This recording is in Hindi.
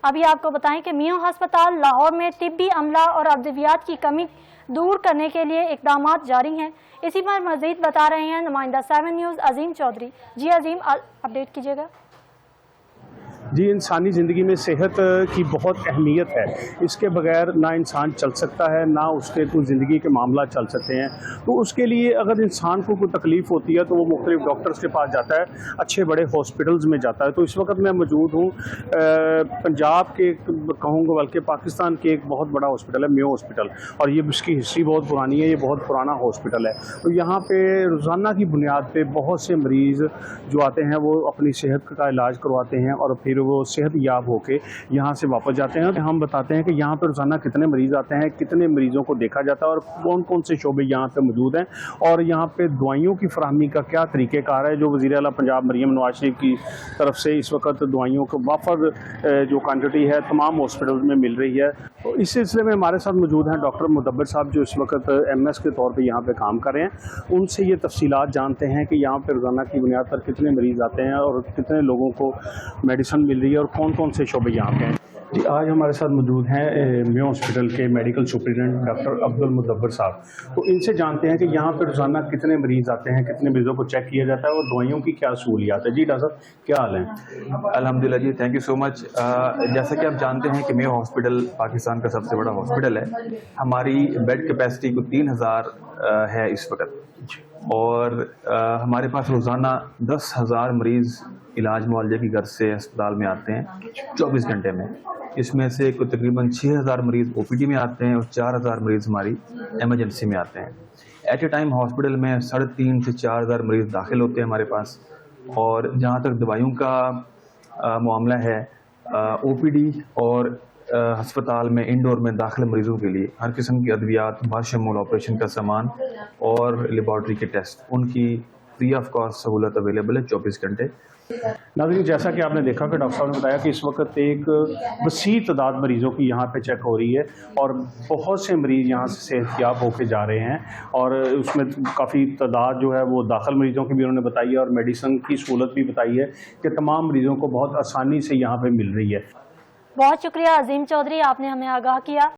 अभी आपको बताएं कि मियो हस्पताल लाहौर में तिब्बी अमला और अद्वियात की कमी दूर करने के लिए इकदाम जारी हैं। इसी पर मजीद बता रहे हैं नुमाइंदा 7 न्यूज़ अजीम चौधरी। जी अजीम, अपडेट कीजिएगा। जी, इंसानी ज़िंदगी में सेहत की बहुत अहमियत है। इसके बगैर ना इंसान चल सकता है, ना उसके कुछ ज़िंदगी के मामला चल सकते हैं। तो उसके लिए अगर इंसान को कोई तकलीफ़ होती है तो वो मुख्तलिफ डॉक्टर्स के पास जाता है, अच्छे बड़े हॉस्पिटल्स में जाता है। तो इस वक्त मैं मौजूद हूँ पंजाब के, कहूँगा बल्कि पाकिस्तान के एक बहुत बड़ा हॉस्पिटल है मियो हॉस्पिटल, और ये इसकी हिस्ट्री बहुत पुरानी है। ये बहुत पुराना हॉस्पिटल है। तो यहाँ पर रोज़ाना की बुनियाद पर बहुत से मरीज़ जो आते हैं वो अपनी सेहत का इलाज करवाते हैं और फिर वो सेहत याब होके यहाँ से वापस जाते हैं। हम बताते हैं कि यहाँ पर रोज़ाना कितने मरीज़ आते हैं, कितने मरीज़ों को देखा जाता है और कौन कौन से शोबे यहाँ पे मौजूद हैं, और यहाँ पे दवाइयों की फराहमी का क्या तरीक़ेकार है, जो वज़ीर आला पंजाब मरियम नवाज शरीफ की तरफ से इस वक्त दवाइयों को वाफर जो क्वान्टिटी है तमाम हॉस्पिटल में मिल रही है। तो इस सिलसिले में हमारे साथ मौजूद हैं डॉक्टर मुदब्बिर साहब, जो इस वक्त MS के तौर पर यहाँ पर काम कर रहे हैं। उनसे ये तफसीलात जानते हैं कि यहाँ पर रोज़ाना की बुनियाद पर कितने मरीज़ आते हैं और कितने लोगों को मेडिसिन मिल रही है और कौन कौन से शोबे यहाँ पे हैं। जी, आज हमारे साथ मौजूद हैं मियो हॉस्पिटल के मेडिकल सुपरिटेंडेंट डॉक्टर अब्दुल मुदब्बिर साहब। तो इनसे जानते हैं कि यहाँ पे रोज़ाना कितने मरीज़ आते हैं, कितने मरीज़ों को चेक किया जाता है और दवाइयों की क्या सहूलियात है। जी डॉक्टर साहब, क्या हाल है? अल्हम्दुलिल्लाह जी, थैंक यू सो मच। जैसा कि आप जानते हैं कि मियो हॉस्पिटल पाकिस्तान का सबसे बड़ा हॉस्पिटल है। हमारी बेड कैपेसिटी को 3000 है इस वक्त, और हमारे पास रोज़ाना 10,000 मरीज़ इलाज मुआवजे की गर्ज से अस्पताल में आते हैं 24 घंटे में। इसमें से कोई तकरीबन 6,000 मरीज़ OPD में आते हैं और 4,000 मरीज़ हमारी एमरजेंसी में आते हैं। एट ए टाइम हॉस्पिटल में 3,500 से 4,000 मरीज़ दाखिल होते हैं हमारे पास। और जहाँ तक दवाइयों का मामला है, OPD और अस्पताल में इंडोर में दाखिल मरीज़ों के लिए हर किस्म की अद्वियात, बाशमूल ऑपरेशन का सामान और लेबॉर्ट्री के टेस्ट, उनकी फ्री ऑफ कॉस्ट सहूलत अवेलेबल है 24 घंटे। नाज़रीन, जैसा कि आपने देखा कि डॉक्टर साहब ने बताया कि इस वक्त एक वसी तादाद मरीज़ों की यहाँ पे चेक हो रही है और बहुत से मरीज़ यहाँ से सेहतयाब होकर जा रहे हैं, और उसमें काफ़ी तादाद जो है वो दाखिल मरीज़ों की भी उन्होंने बताई है और मेडिसिन की सहूलत भी बताई है कि तमाम मरीज़ों को बहुत आसानी से यहाँ पर मिल रही है। बहुत शुक्रिया अजीम चौधरी, आपने हमें आगाह किया।